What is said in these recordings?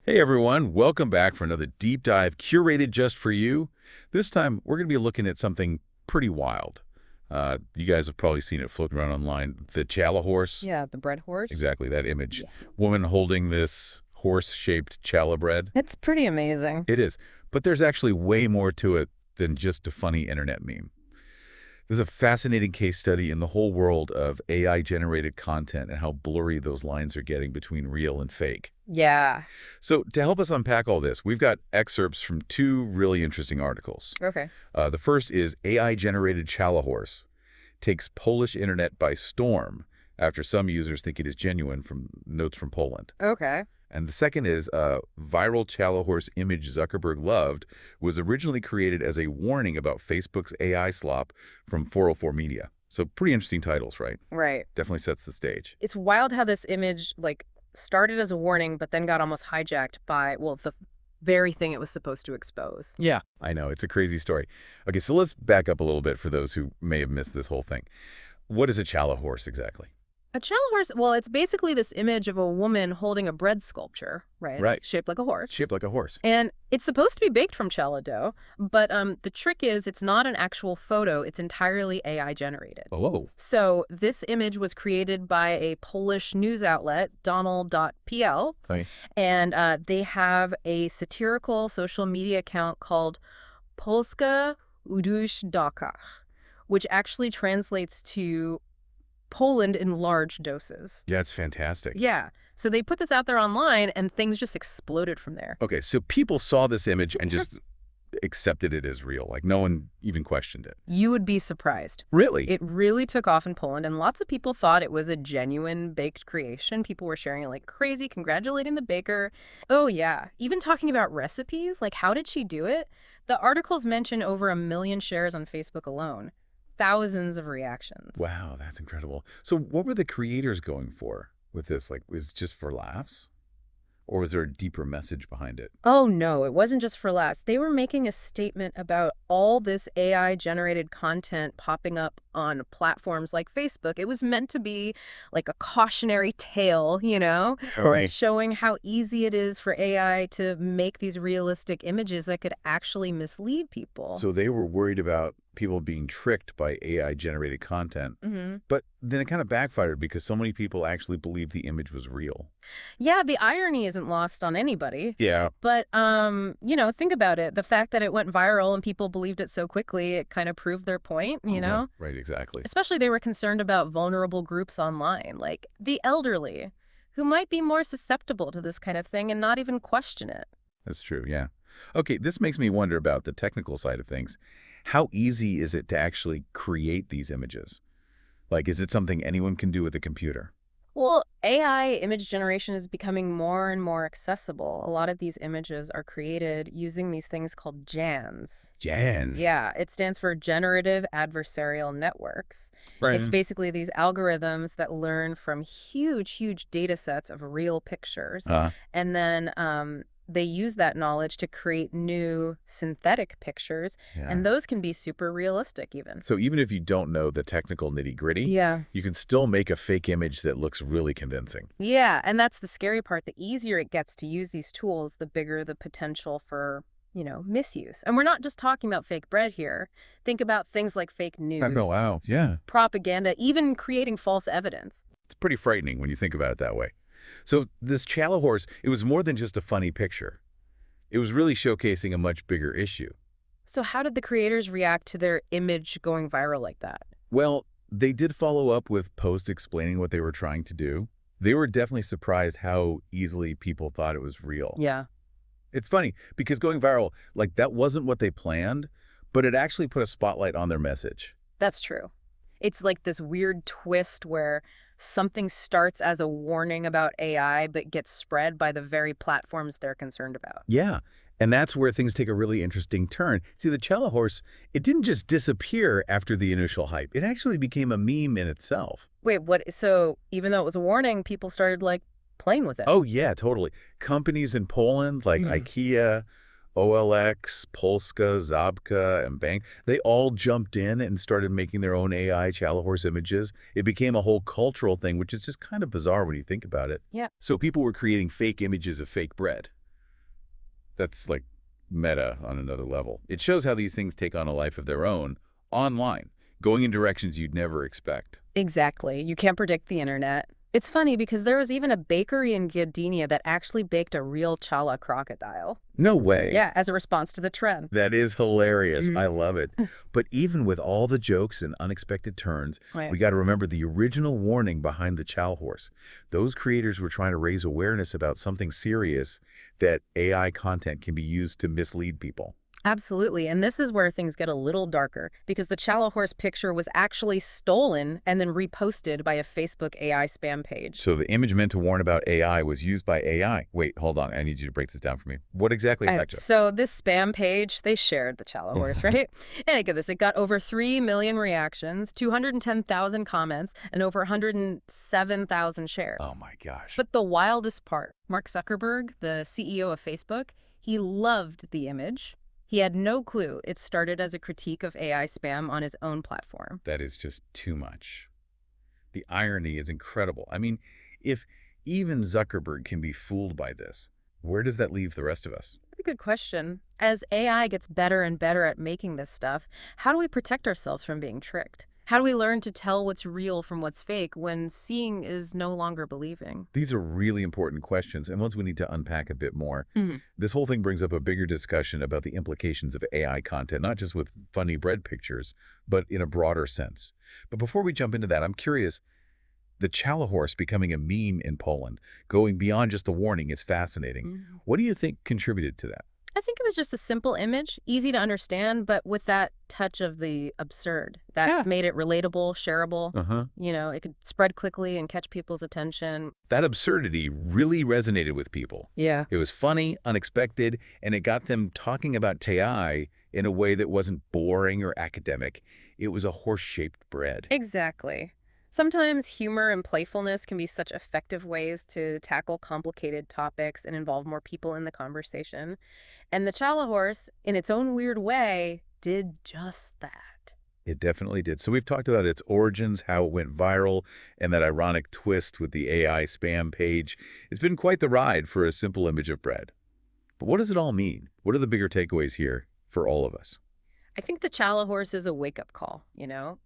Hey everyone, welcome back for another deep dive curated just for you. This time we're going to be looking at something pretty wild. You guys have probably seen it floating around online. The challah horse. Yeah, the bread horse. Exactly, that image. Yeah. Woman holding this horse-shaped challah bread. It's pretty amazing. It is, but there's actually way more to it than just a funny internet meme. There's a fascinating case study in the whole world of AI-generated content and how blurry those lines are getting between real and fake. Yeah. So to help us unpack all this, we've got excerpts from two really interesting articles. Okay. The first is AI-generated challah horse takes Polish internet by storm after some users think it is genuine from notes from Poland. Okay. And the second is viral challah horse image Zuckerberg loved was originally created as a warning about Facebook's AI slop from 404 Media. So pretty interesting titles, right? Right. Definitely sets the stage. It's wild how this image, started as a warning, but then got almost hijacked by, the very thing it was supposed to expose. Yeah, I know. It's a crazy story. Okay, so let's back up a little bit for those who may have missed this whole thing. What is a challah horse exactly? A challah horse, it's basically this image of a woman holding a bread sculpture, right? Right. Shaped like a horse. Shaped like a horse. And it's supposed to be baked from challah dough, but the trick is it's not an actual photo. It's entirely AI generated. Oh. So this image was created by a Polish news outlet, Donald.pl, Okay. and they have a satirical social media account called Polska Udusz which actually translates to Poland in large doses. Yeah, it's fantastic. Yeah. So they put this out there online, and things just exploded from there. Okay, so people saw this image and just accepted it as real. Like, no one even questioned it. You would be surprised. Really? It really took off in Poland, and lots of people thought it was a genuine baked creation. People were sharing it like crazy, congratulating the baker. Oh, yeah. Even talking about recipes, like how did she do it? The articles mention over 1 million shares on Facebook alone. Thousands of reactions. Wow, that's incredible. So what were the creators going for with this? Like, was it just for laughs? Or was there a deeper message behind it? Oh, no, it wasn't just for laughs. They were making a statement about all this AI-generated content popping up on platforms like Facebook. It was meant to be like a cautionary tale, Right. showing how easy it is for AI to make these realistic images that could actually mislead people. So they were worried about people being tricked by AI-generated content. But then it kind of backfired because so many people actually believed the image was real. Yeah, the irony isn't lost on anybody. Yeah. But, think about it. The fact that it went viral and people believed it so quickly, it kind of proved their point, you know? Right, exactly. Especially they were concerned about vulnerable groups online, like the elderly, who might be more susceptible to this kind of thing and not even question it. That's true, yeah. Okay, this makes me wonder about the technical side of things. How easy is it to actually create these images? Like, is it something anyone can do with a computer? Well, AI image generation is becoming more and more accessible. A lot of these images are created using these things called GANs. GANs? Yeah, it stands for Generative Adversarial Networks. Right. It's basically these algorithms that learn from huge, huge data sets of real pictures. And then they use that knowledge to create new synthetic pictures, and those can be super realistic even. So even if you don't know the technical nitty-gritty, Yeah. you can still make a fake image that looks really convincing. Yeah, and that's the scary part. The easier it gets to use these tools, the bigger the potential for, misuse. And we're not just talking about fake bread here. Think about things like fake news, Oh, wow. Yeah. propaganda, even creating false evidence. It's pretty frightening when you think about it that way. So this challah horse, it was more than just a funny picture. It was really showcasing a much bigger issue. So how did the creators react to their image going viral like that? Well, they did follow up with posts explaining what they were trying to do. They were definitely surprised how easily people thought it was real. Yeah. It's funny because going viral, like that wasn't what they planned, but it actually put a spotlight on their message. That's true. It's like this weird twist where something starts as a warning about AI but gets spread by the very platforms they're concerned about. Yeah, and that's where things take a really interesting turn. See, the challah horse, it didn't just disappear after the initial hype. It actually became a meme in itself. Wait, what? So even though it was a warning, people started playing with it. Oh, yeah, totally. Companies in Poland like IKEA, OLX, Polska, Zabka, and Bank, they all jumped in and started making their own AI challah horse images. It became a whole cultural thing, which is just kind of bizarre when you think about it. Yeah. So people were creating fake images of fake bread. That's like meta on another level. It shows how these things take on a life of their own online, going in directions you'd never expect. Exactly. You can't predict the internet. It's funny because there was even a bakery in Gdynia that actually baked a real challah crocodile. No way. Yeah, as a response to the trend. That is hilarious. Mhm. I love it. But even with all the jokes and unexpected turns, Right. we got to remember the original warning behind the Chow horse. Those creators were trying to raise awareness about something serious, that AI content can be used to mislead people. Absolutely. And this is where things get a little darker because the Challah horse picture was actually stolen and then reposted by a Facebook AI spam page. So the image meant to warn about AI was used by AI. Wait, hold on. I need you to break this down for me. What exactly happened? So this spam page, they shared the Challah horse, right? And get this, it got over 3 million reactions, 210,000 comments, and over 107,000 shares. Oh my gosh. But the wildest part, Mark Zuckerberg, the CEO of Facebook, he loved the image. He had no clue it started as a critique of AI spam on his own platform. That is just too much. The irony is incredible. I mean, if even Zuckerberg can be fooled by this, where does that leave the rest of us? A good question. As AI gets better and better at making this stuff, how do we protect ourselves from being tricked? How do we learn to tell what's real from what's fake when seeing is no longer believing? These are really important questions, and ones we need to unpack a bit more. Mhm. This whole thing brings up a bigger discussion about the implications of AI content, not just with funny bread pictures, but in a broader sense. But before we jump into that, I'm curious, the Challah horse becoming a meme in Poland, going beyond just a warning, is fascinating. Mhm. What do you think contributed to that? I think it was just a simple image, easy to understand, but with that touch of the absurd that Yeah. made it relatable, shareable. Uh-huh. It could spread quickly and catch people's attention. That absurdity really resonated with people. Yeah. It was funny, unexpected, and it got them talking about AI in a way that wasn't boring or academic. It was a horse-shaped bread. Exactly. Sometimes humor and playfulness can be such effective ways to tackle complicated topics and involve more people in the conversation. And the Chala horse, in its own weird way, did just that. It definitely did. So we've talked about its origins, how it went viral, and that ironic twist with the AI spam page. It's been quite the ride for a simple image of bread. But what does it all mean? What are the bigger takeaways here for all of us? I think the Chala horse is a wake-up call.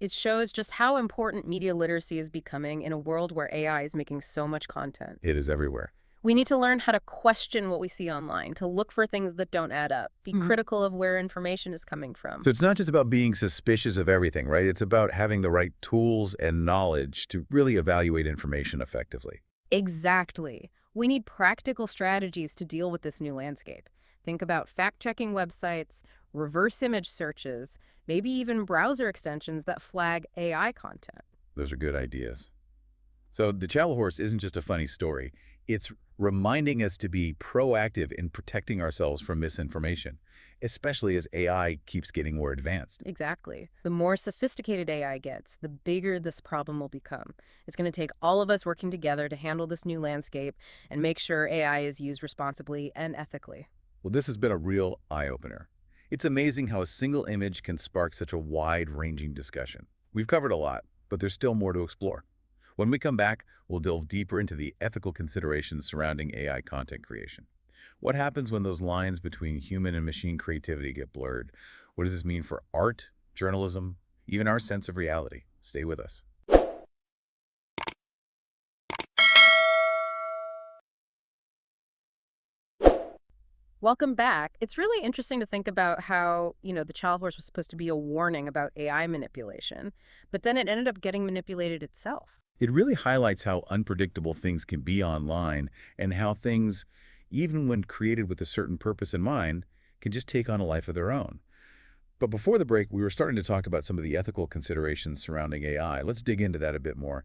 It shows just how important media literacy is becoming in a world where AI is making so much content. It is everywhere. We need to learn how to question what we see online, to look for things that don't add up, be critical of where information is coming from. So it's not just about being suspicious of everything, right? It's about having the right tools and knowledge to really evaluate information effectively. Exactly. We need practical strategies to deal with this new landscape. Think about fact-checking websites, reverse image searches, maybe even browser extensions that flag AI content. Those are good ideas. So the Challah horse isn't just a funny story. It's reminding us to be proactive in protecting ourselves from misinformation, especially as AI keeps getting more advanced. Exactly. The more sophisticated AI gets, the bigger this problem will become. It's going to take all of us working together to handle this new landscape and make sure AI is used responsibly and ethically. Well, this has been a real eye-opener. It's amazing how a single image can spark such a wide-ranging discussion. We've covered a lot, but there's still more to explore. When we come back, we'll delve deeper into the ethical considerations surrounding AI content creation. What happens when those lines between human and machine creativity get blurred? What does this mean for art, journalism, even our sense of reality? Stay with us. Welcome back. It's really interesting to think about how, the child horse was supposed to be a warning about AI manipulation, but then it ended up getting manipulated itself. It really highlights how unpredictable things can be online and how things, even when created with a certain purpose in mind, can just take on a life of their own. But before the break, we were starting to talk about some of the ethical considerations surrounding AI. Let's dig into that a bit more.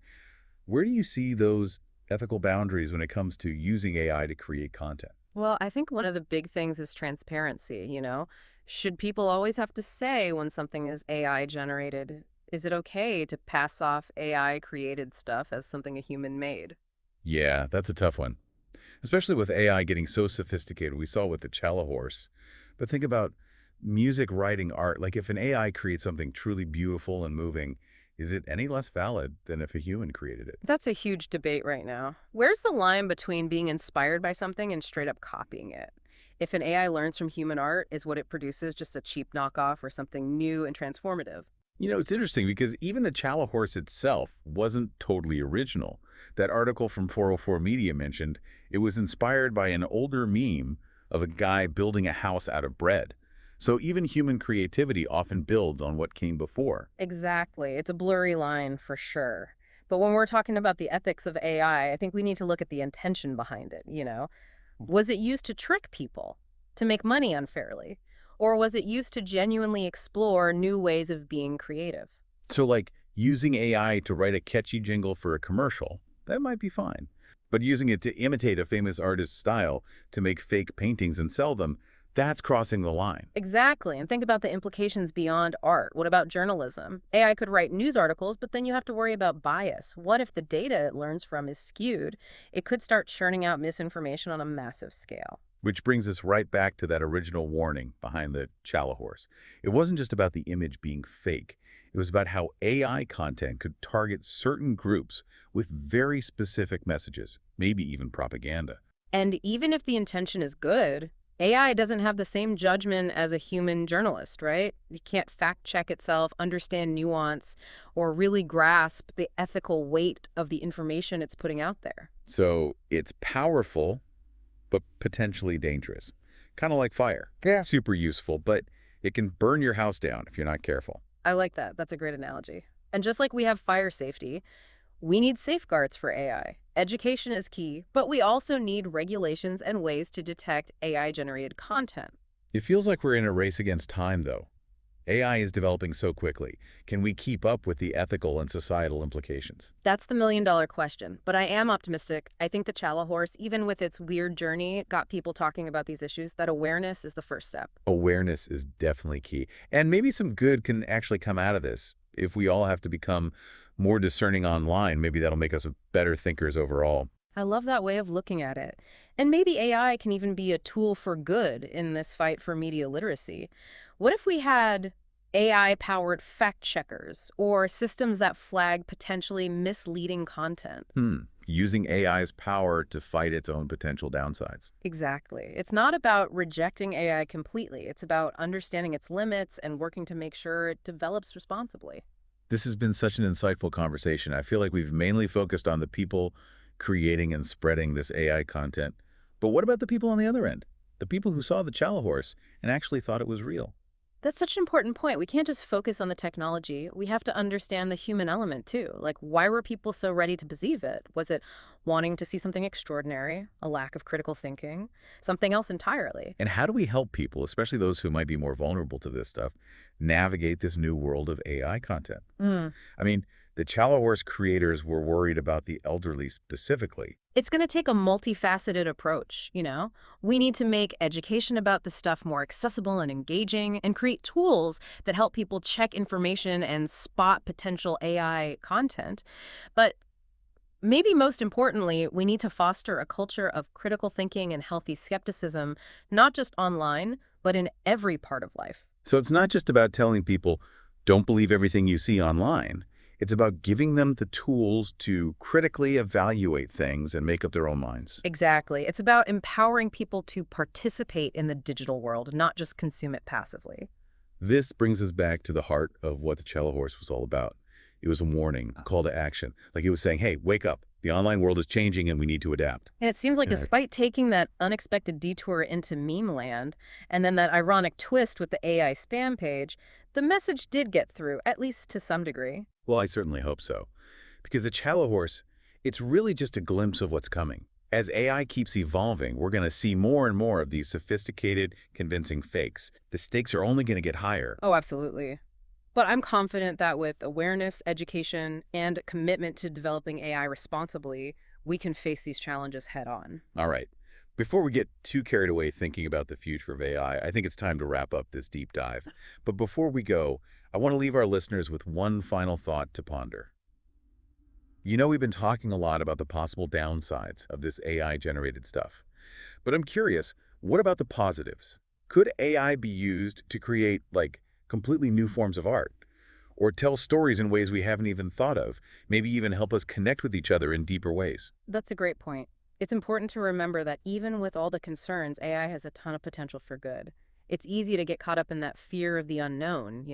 Where do you see those ethical boundaries when it comes to using AI to create content? Well, I think one of the big things is transparency. Should people always have to say when something is AI generated? Is it okay to pass off AI created stuff as something a human made? Yeah, that's a tough one, especially with AI getting so sophisticated. We saw with the Chala horse. But think about music, writing, art. Like if an AI creates something truly beautiful and moving, Is it any less valid than if a human created it? That's a huge debate right now. Where's the line between being inspired by something and straight up copying it? If an AI learns from human art, is what it produces just a cheap knockoff or something new and transformative? It's interesting because even the challah horse itself wasn't totally original. That article from 404 Media mentioned it was inspired by an older meme of a guy building a house out of bread. So even human creativity often builds on what came before. Exactly. It's a blurry line for sure. But when we're talking about the ethics of AI, I think we need to look at the intention behind it. Was it used to trick people, to make money unfairly? Or was it used to genuinely explore new ways of being creative? So like using AI to write a catchy jingle for a commercial, that might be fine. But using it to imitate a famous artist's style to make fake paintings and sell them, that's crossing the line. Exactly. And think about the implications beyond art. What about journalism? AI could write news articles, but then you have to worry about bias. What if the data it learns from is skewed? It could start churning out misinformation on a massive scale. Which brings us right back to that original warning behind the challah horse. It wasn't just about the image being fake. It was about how AI content could target certain groups with very specific messages, maybe even propaganda. And even if the intention is good, AI doesn't have the same judgment as a human journalist, right? It can't fact check itself, understand nuance, or really grasp the ethical weight of the information it's putting out there. So it's powerful, but potentially dangerous. Kind of like fire. Yeah. Super useful, but it can burn your house down if you're not careful. I like that. That's a great analogy. And just like we have fire safety, we need safeguards for AI. Education is key, but we also need regulations and ways to detect AI-generated content. It feels like we're in a race against time, though. AI is developing so quickly. Can we keep up with the ethical and societal implications? That's the million-dollar question, but I am optimistic. I think the Challah horse, even with its weird journey, got people talking about these issues. That awareness is the first step. Awareness is definitely key. And maybe some good can actually come out of this. If we all have to become more discerning online, maybe that'll make us better thinkers overall. I love that way of looking at it. And maybe AI can even be a tool for good in this fight for media literacy. What if we had AI-powered fact-checkers or systems that flag potentially misleading content? Using AI's power to fight its own potential downsides. Exactly. It's not about rejecting AI completely. It's about understanding its limits and working to make sure it develops responsibly. This has been such an insightful conversation. I feel like we've mainly focused on the people creating and spreading this AI content. But what about the people on the other end? The people who saw the challah horse and actually thought it was real? That's such an important point. We can't just focus on the technology. We have to understand the human element too. Like, why were people so ready to believe it? Was it wanting to see something extraordinary, a lack of critical thinking, something else entirely? And how do we help people, especially those who might be more vulnerable to this stuff, navigate this new world of AI content? I mean, the challah horse creators were worried about the elderly specifically. It's going to take a multifaceted approach. We need to make education about this stuff more accessible and engaging and create tools that help people check information and spot potential AI content. But maybe most importantly, we need to foster a culture of critical thinking and healthy skepticism, not just online, but in every part of life. So it's not just about telling people, don't believe everything you see online. It's about giving them the tools to critically evaluate things and make up their own minds. Exactly. It's about empowering people to participate in the digital world, not just consume it passively. This brings us back to the heart of what the challah horse was all about. It was a warning, a call to action. Like it was saying, hey, wake up. The online world is changing and we need to adapt. And it seems like Yeah. despite taking that unexpected detour into meme land and then that ironic twist with the AI spam page, the message did get through, at least to some degree. Well, I certainly hope so. Because the challah horse, it's really just a glimpse of what's coming. As AI keeps evolving, we're going to see more and more of these sophisticated, convincing fakes. The stakes are only going to get higher. Oh, absolutely. But I'm confident that with awareness, education, and commitment to developing AI responsibly, we can face these challenges head on. All right. Before we get too carried away thinking about the future of AI, I think it's time to wrap up this deep dive. But before we go, I want to leave our listeners with one final thought to ponder. We've been talking a lot about the possible downsides of this AI-generated stuff. But I'm curious, what about the positives? Could AI be used to create, completely new forms of art? or tell stories in ways we haven't even thought of, maybe even help us connect with each other in deeper ways. That's a great point. It's important to remember that even with all the concerns, AI has a ton of potential for good. It's easy to get caught up in that fear of the unknown.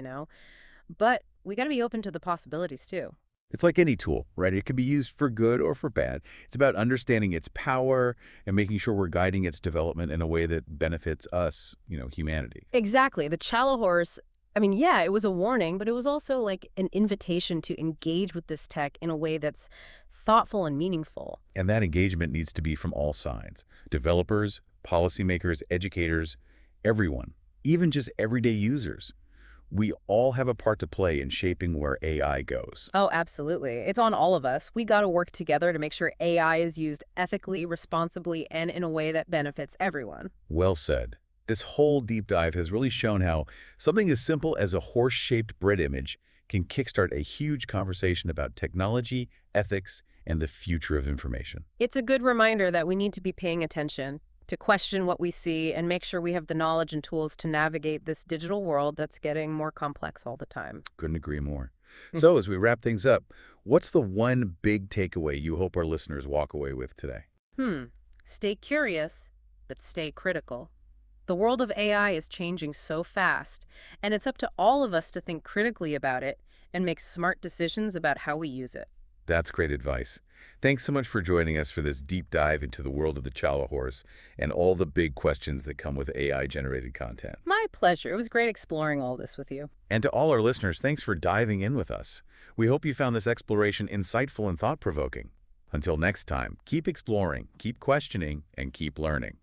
But we got to be open to the possibilities too. It's like any tool, right? It can be used for good or for bad. It's about understanding its power and making sure we're guiding its development in a way that benefits us, humanity. Exactly. The Challah horse, I mean, yeah, it was a warning, but it was also like an invitation to engage with this tech in a way that's thoughtful and meaningful. And that engagement needs to be from all sides. Developers, policymakers, educators, everyone, even just everyday users. We all have a part to play in shaping where AI goes. Oh, absolutely. It's on all of us. We got to work together to make sure AI is used ethically, responsibly, and in a way that benefits everyone. Well said. This whole deep dive has really shown how something as simple as a horse-shaped bread image can kickstart a huge conversation about technology, ethics, and the future of information. It's a good reminder that we need to be paying attention, to question what we see, and make sure we have the knowledge and tools to navigate this digital world that's getting more complex all the time. Couldn't agree more. So as we wrap things up, what's the one big takeaway you hope our listeners walk away with today? Stay curious, but stay critical. The world of AI is changing so fast, and it's up to all of us to think critically about it and make smart decisions about how we use it. That's great advice. Thanks so much for joining us for this deep dive into the world of the Challah horse and all the big questions that come with AI-generated content. My pleasure. It was great exploring all this with you. And to all our listeners, thanks for diving in with us. We hope you found this exploration insightful and thought-provoking. Until next time, keep exploring, keep questioning, and keep learning.